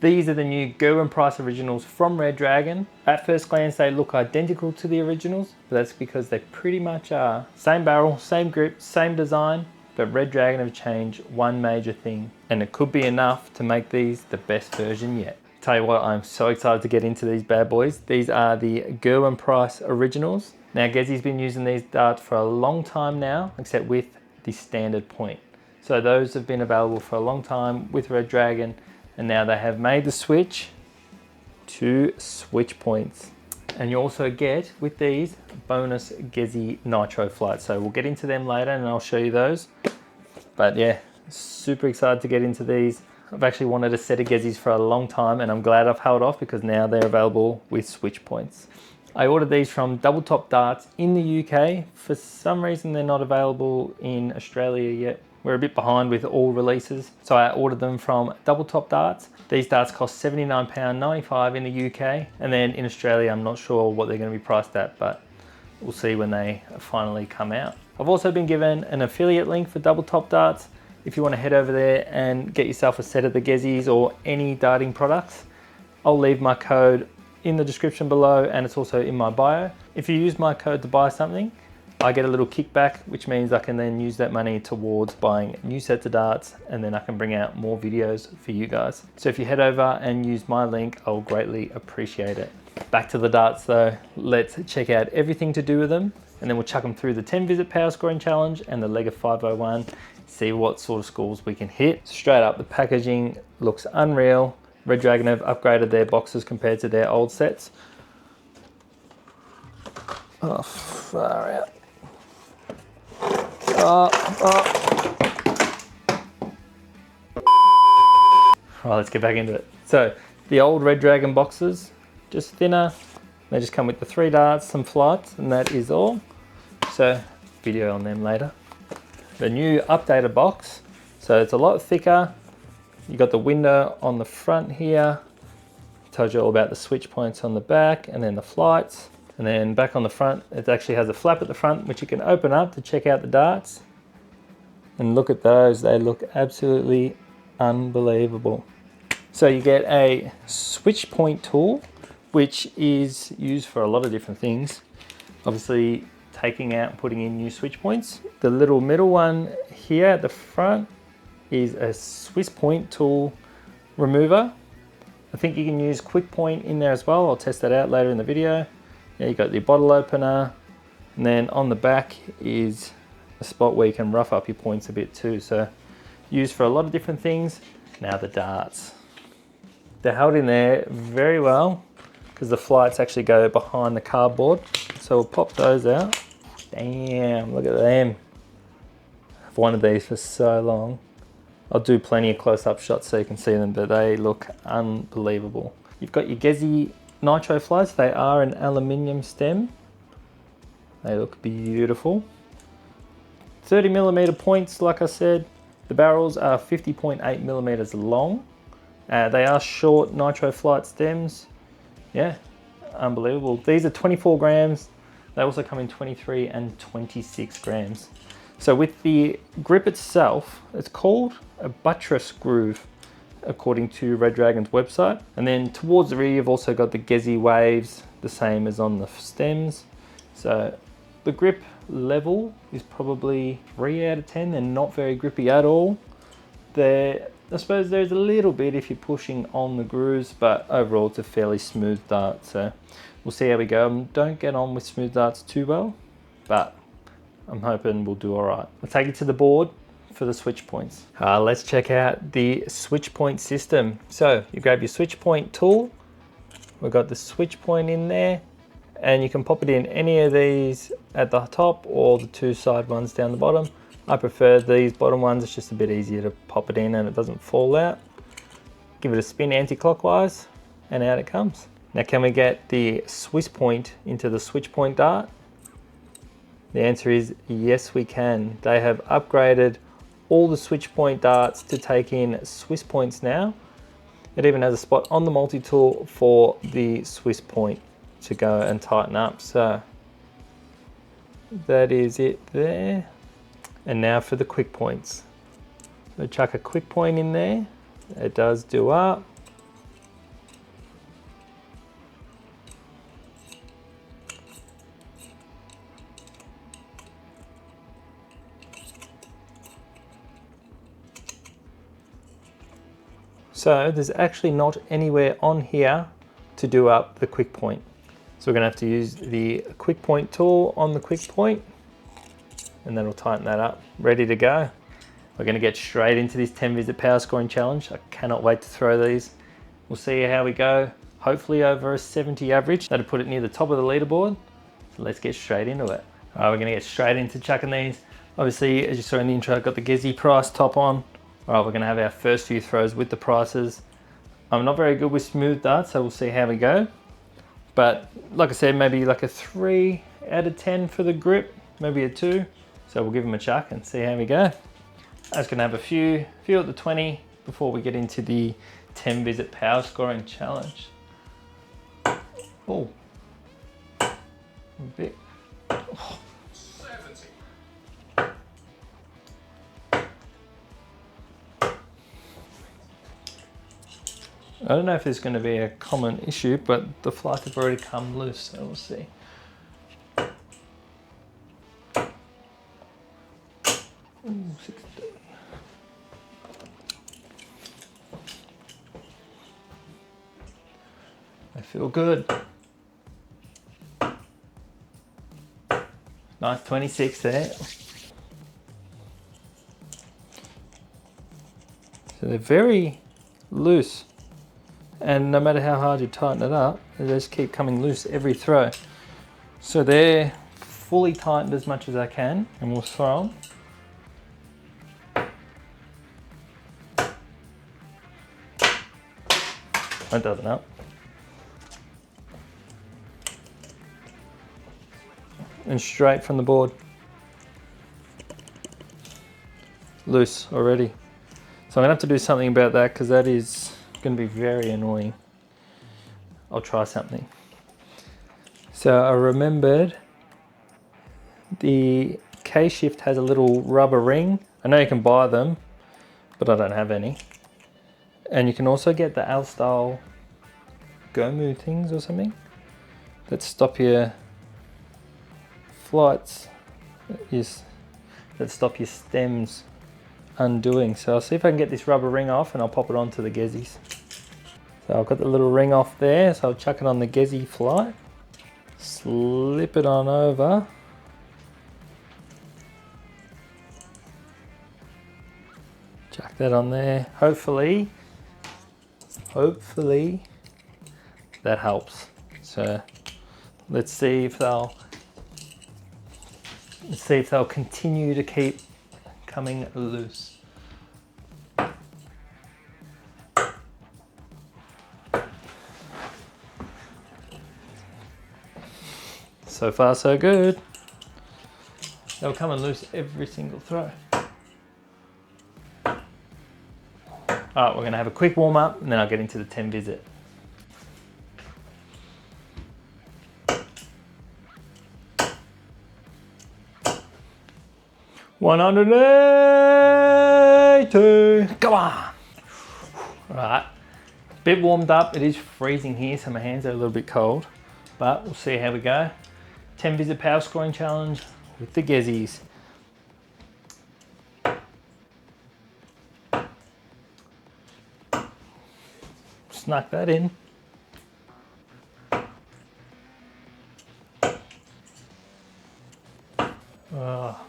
These are the new Gerwyn Price Originals from Red Dragon. At first glance, they look identical to the originals, but that's because they pretty much are. Same barrel, same grip, same design, but Red Dragon have changed one major thing, and it could be enough to make these the best version yet. Tell you what, I'm so excited to get into these bad boys. These are the Gerwyn Price Originals. Now, Gezzy's been using these darts for a long time now, except with the standard point. So those have been available for a long time with Red Dragon, and now they have made the switch to switch points. And you also get, with these, bonus Gezzy Nitro flights. So we'll get into them later and I'll show you those. But yeah, super excited to get into these. I've actually wanted a set of Gezzys for a long time, and I'm glad I've held off because now they're available with switch points. I ordered these from Double Top Darts in the UK. For some reason, they're not available in Australia yet. We're a bit behind with all releases, so I ordered them from Double Top Darts. These darts cost £79.95 in the UK, and then in Australia, I'm not sure what they're going to be priced at, but we'll see when they finally come out. I've also been given an affiliate link for Double Top Darts. If you want to head over there and get yourself a set of the Gezzys or any darting products, I'll leave my code in the description below, and it's also in my bio. If you use my code to buy something, I get a little kickback, which means I can then use that money towards buying new sets of darts, and then I can bring out more videos for you guys. So if you head over and use my link, I'll greatly appreciate it. Back to the darts though, let's check out everything to do with them, and then we'll chuck them through the 10 visit power scoring challenge and the leg of 501, see what sort of scores we can hit. Straight up, the packaging looks unreal. Red Dragon have upgraded their boxes compared to their old sets. Oh, far out. Right, let's get back into it. So the old Red Dragon boxes, just thinner. They just come with the 3 darts, some flights, and that is all. So video on them later. The new updated box, so it's a lot thicker. You got the window on the front here. Tells you all about the switch points on the back, and then the flights. And then back on the front, it actually has a flap at the front, which you can open up to check out the darts. And look at those, they look absolutely unbelievable. So you get a switch point tool, which is used for a lot of different things. Obviously, taking out and putting in new switch points. The little middle one here at the front is a Swiss point tool remover. I think you can use quick point in there as well. I'll test that out later in the video. Yeah, you got the bottle opener, and then on the back is a spot where you can rough up your points a bit too. So used for a lot of different things. Now the darts. They're held in there very well because the flights actually go behind the cardboard. So we'll pop those out. Damn, look at them. I've wanted these for so long. I'll do plenty of close-up shots so you can see them, but they look unbelievable. You've got your Gezzy Nitro flights. They are an aluminium stem. They look beautiful. 30mm points, like I said. The barrels are 50.8mm long. They are short Nitro flight stems. Yeah, unbelievable. These are 24 grams. They also come in 23 and 26 grams. So with the grip itself, it's called a buttress groove, according to Red Dragon's website. And then towards the rear, you've also got the Gezzy waves, the same as on the stems. So the grip level is probably 3 out of 10. They're not very grippy at all. I suppose there's a little bit if you're pushing on the grooves, but overall it's a fairly smooth dart. So we'll see how we go. Don't get on with smooth darts too well, but I'm hoping we'll do all right. I'll take you to the board for the switch points. Let's check out the switch point system. So you grab your switch point tool. We've got the switch point in there, and you can pop it in any of these at the top or the 2 side ones down the bottom. I prefer these bottom ones. It's just a bit easier to pop it in and it doesn't fall out. Give it a spin anti-clockwise and out it comes. Now, can we get the Swiss point into the switch point dart? The answer is yes, we can. They have upgraded all the switch point darts to take in Swiss points now. It even has a spot on the multi-tool for the Swiss point to go and tighten up. So that is it there. And now for the quick points. So chuck a quick point in there. It does do up. So there's actually not anywhere on here to do up the quick point. So we're gonna have to use the quick point tool on the quick point, and that'll tighten that up. Ready to go. We're gonna get straight into this 10 visit power scoring challenge. I cannot wait to throw these. We'll see how we go. Hopefully over a 70 average. That'll put it near the top of the leaderboard. So let's get straight into it. All right, we're gonna get straight into chucking these. Obviously, as you saw in the intro, I've got the Gerwyn Price top on. All right, we're gonna have our first few throws with the prices. I'm not very good with smooth darts, so we'll see how we go. But like I said, maybe like a 3 out of 10 for the grip, maybe a 2. So we'll give them a chuck and see how we go. I was gonna have a few at the 20 before we get into the 10 visit power scoring challenge. Oh, a bit. Oh. 70. I don't know if there's going to be a common issue, but the flights have already come loose, so we'll see. Ooh, 16. I feel good. Nice 26 there. So they're very loose. And no matter how hard you tighten it up, they just keep coming loose every throw. So they're fully tightened as much as I can, and we'll throw them. That doesn't help. And straight from the board. Loose already. So I'm gonna have to do something about that because that is going to be very annoying. I'll try something. So I remembered the K-Shift has a little rubber ring. I know you can buy them, but I don't have any. And you can also get the L-style Gomu things or something that stop your flights, that stop your stems undoing. So I'll see if I can get this rubber ring off and I'll pop it onto the Gerwys. So I've got the little ring off there, so I'll chuck it on the Gerwyn flight, slip it on over, chuck that on there. Hopefully that helps. So let's see if they'll continue to keep coming loose. So far so good. They'll come and loose every single throw. Alright, we're gonna have a quick warm up and then I'll get into the 10 visit. $182. Come on. Alright. Bit warmed up. It is freezing here, so my hands are a little bit cold. But we'll see how we go. 10 visit power scoring challenge with the Gerwys. Snuck that in. Oh.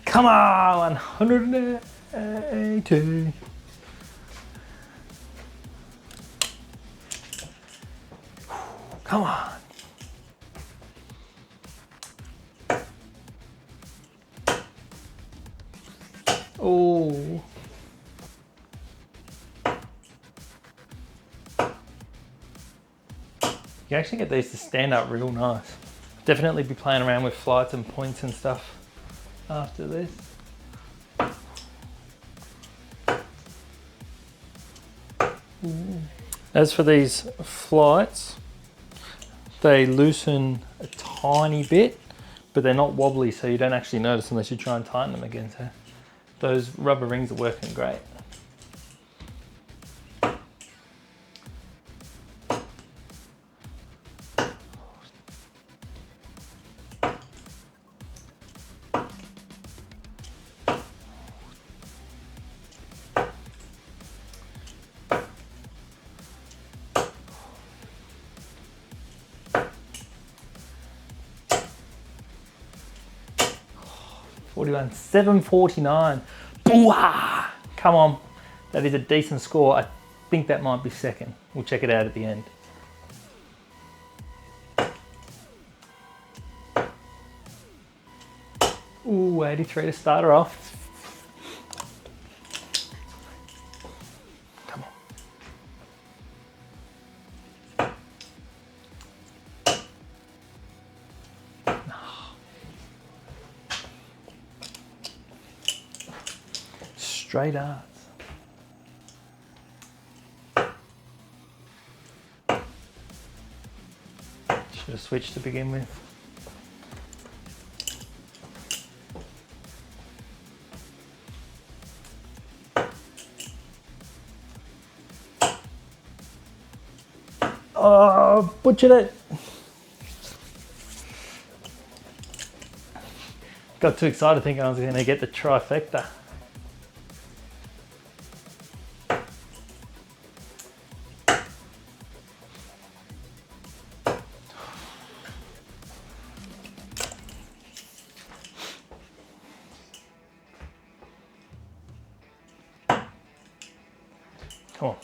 Come on, 182. Come on. Oh. You actually get these to stand up real nice. Definitely be playing around with flights and points and stuff after this. As for these flights, they loosen a tiny bit, but they're not wobbly, so you don't actually notice unless you try and tighten them again. So those rubber rings are working great. 641, 749. Booah! Come on, that is a decent score. I think that might be second. We'll check it out at the end. Ooh, 83 to start her off. Come on. Straight arts. Should have switched to begin with. Oh, butchered it. Got too excited thinking I was going to get the trifecta. Come on.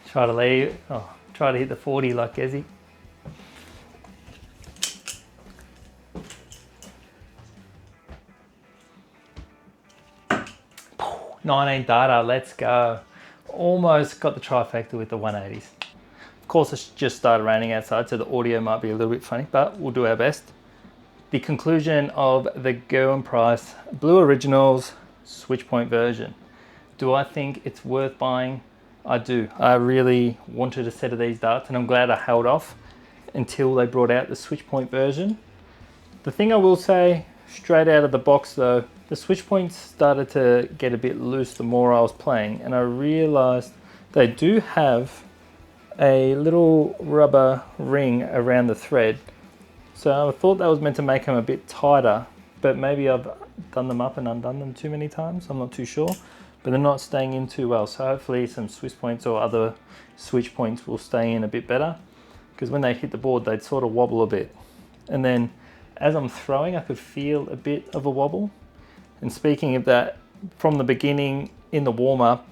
Try to leave. Oh, try to hit the 40 like Gezzy. $19 data, let's go. Almost got the trifecta with the 180s. Of course, it's just started raining outside, so the audio might be a little bit funny, but we'll do our best. The conclusion of the Gerwyn Price Blue Originals Switch Point version. Do I think it's worth buying? I do. I really wanted a set of these darts, and I'm glad I held off until they brought out the Switch Point version. The thing I will say straight out of the box though, the switch points started to get a bit loose the more I was playing, and I realized they do have a little rubber ring around the thread. So I thought that was meant to make them a bit tighter, but maybe I've done them up and undone them too many times. I'm not too sure, but they're not staying in too well. So hopefully some Swiss points or other switch points will stay in a bit better, because when they hit the board, they'd sort of wobble a bit. And then as I'm throwing, I could feel a bit of a wobble. And speaking of that, from the beginning in the warm-up,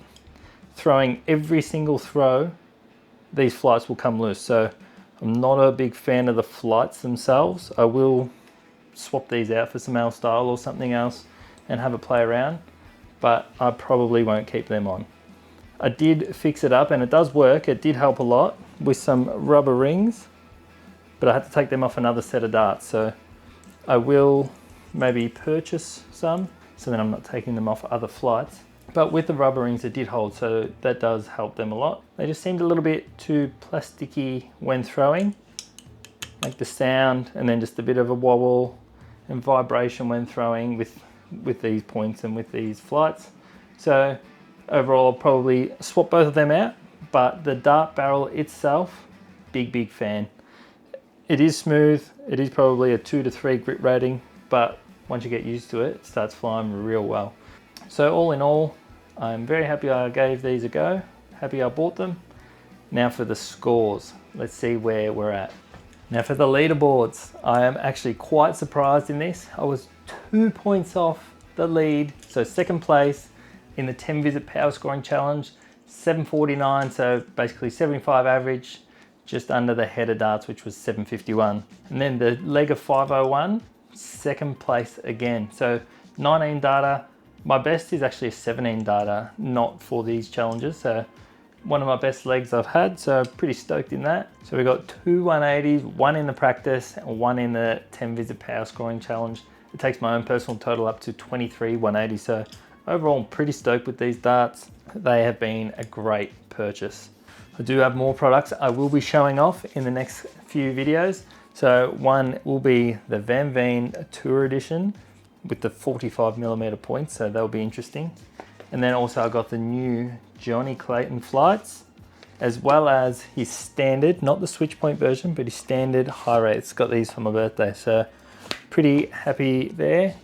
throwing every single throw, these flights will come loose. So I'm not a big fan of the flights themselves. I will swap these out for some L style or something else and have a play around, but I probably won't keep them on. I did fix it up and it does work. It did help a lot with some rubber rings, but I had to take them off another set of darts. So I will maybe purchase some, so then I'm not taking them off other flights. But with the rubber rings, it did hold, so that does help them a lot. They just seemed a little bit too plasticky when throwing, like the sound, and then just a bit of a wobble and vibration when throwing with these points and with these flights. So overall, I'll probably swap both of them out, but the dart barrel itself, big fan. It is smooth. It is probably a 2 to 3 grip rating, but once you get used to it, it starts flying real well. So all in all, I'm very happy I gave these a go. Happy I bought them. Now for the scores. Let's see where we're at. Now for the leaderboards, I am actually quite surprised in this. I was 2 points off the lead. So second place in the 10 visit power scoring challenge, 749, so basically 75 average, just under the header darts, which was 751. And then the leg of 501, second place again. So 19 data. My best is actually a 17 data, not for these challenges. So one of my best legs I've had, so pretty stoked in that. So we got 2 180s, one in the practice and one in the 10 visit power scoring challenge. It takes my own personal total up to 23 180. So overall, I'm pretty stoked with these darts. They have been a great purchase. I do have more products I will be showing off in the next few videos. So one will be the Van Veen Tour Edition with the 45mm points, so that'll be interesting. And then also I got the new Johnny Clayton flights, as well as his standard, not the switch point version, but his standard high rates. Got these for my birthday, so pretty happy there.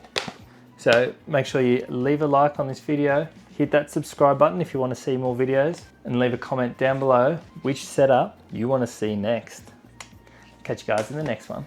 So make sure you leave a like on this video, hit that subscribe button if you want to see more videos, and leave a comment down below which setup you want to see next. Catch you guys in the next one.